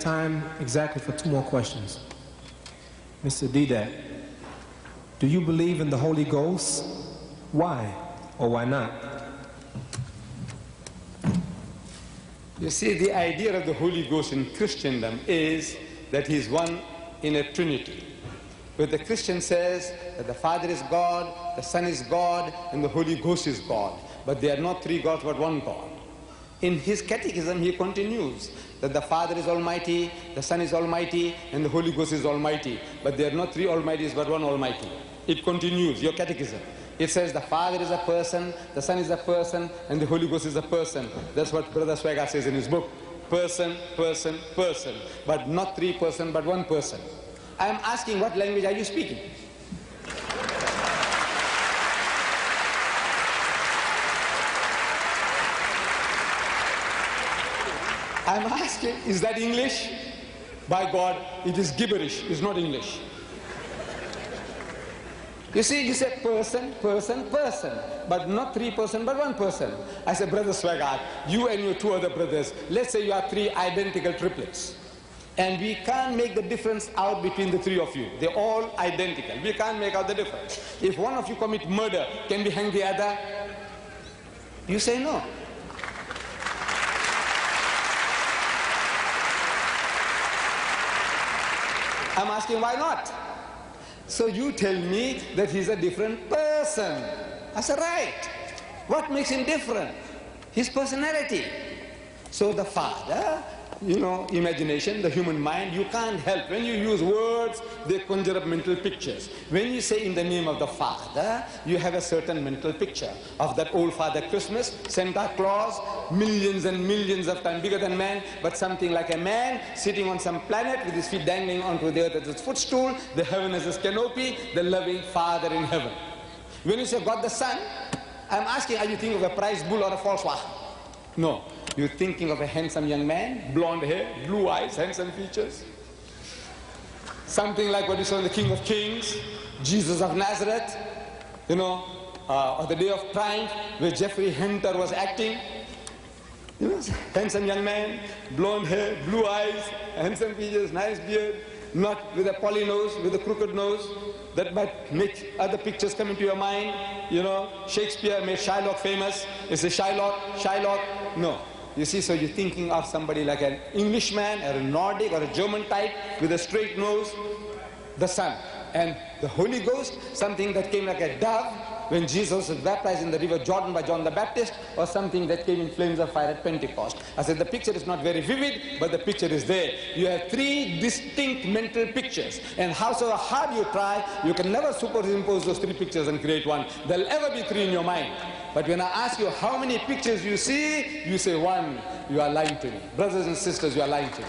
time exactly for 2 more questions. Mr. Didat, do you believe in the Holy Ghost? Why or why not? You see, the idea of the Holy Ghost in Christendom is that he is one in a Trinity. Where the Christian says that the Father is God, the Son is God, and the Holy Ghost is God. But they are not 3 gods but 1 God. In his catechism he continues that the Father is Almighty, the Son is Almighty, and the Holy Ghost is Almighty. But they are not 3 Almighties but 1 Almighty. It continues, your catechism. It says the Father is a person, the Son is a person, and the Holy Ghost is a person. That's what Brother Swagger says in his book. Person, person, person. But not 3 persons but 1 person. I am asking, what language are you speaking? I'm asking, is that English? By God, it is gibberish, it's not English. You see, you say person, person, person, but not 3 persons, but 1 person. I said, Brother Swaggart, you and your 2 other brothers, let's say you are 3 identical triplets. And we can't make the difference out between the 3 of you. They're all identical. We can't make out the difference. If one of you commit murder, can we hang the other? You say no. I'm asking why not? So you tell me that he's a different person. I said, right. What makes him different? His personality. So the Father, you know, imagination, the human mind, you can't help. When you use words, they conjure up mental pictures. When you say in the name of the Father, you have a certain mental picture of that old Father Christmas, Santa Claus, millions and millions of times bigger than man, but something like a man sitting on some planet with his feet dangling onto the earth as his footstool, the heaven as his canopy, the loving Father in heaven. When you say God the Son, I'm asking, are you thinking of a prize bull or a Volkswagen? No. You're thinking of a handsome young man, blonde hair, blue eyes, handsome features. Something like what you saw in the King of Kings, Jesus of Nazareth, you know, or the Day of Triumph, where Jeffrey Hunter was acting. You know, handsome young man, blonde hair, blue eyes, handsome features, nice beard, not with a poly nose, with a crooked nose. That might make other pictures come into your mind. You know, Shakespeare made Shylock famous. Is it Shylock? Shylock? No. You see, so you're thinking of somebody like an Englishman or a Nordic or a German type with a straight nose, the Son. And the Holy Ghost, something that came like a dove when Jesus was baptized in the river Jordan by John the Baptist, or something that came in flames of fire at Pentecost. I said the picture is not very vivid, but the picture is there. You have 3 distinct mental pictures, and howsoever hard you try, you can never superimpose those 3 pictures and create one. There'll ever be 3 in your mind. But when I ask you how many pictures you see, you say 1. You are lying to me. Brothers and sisters, you are lying to me.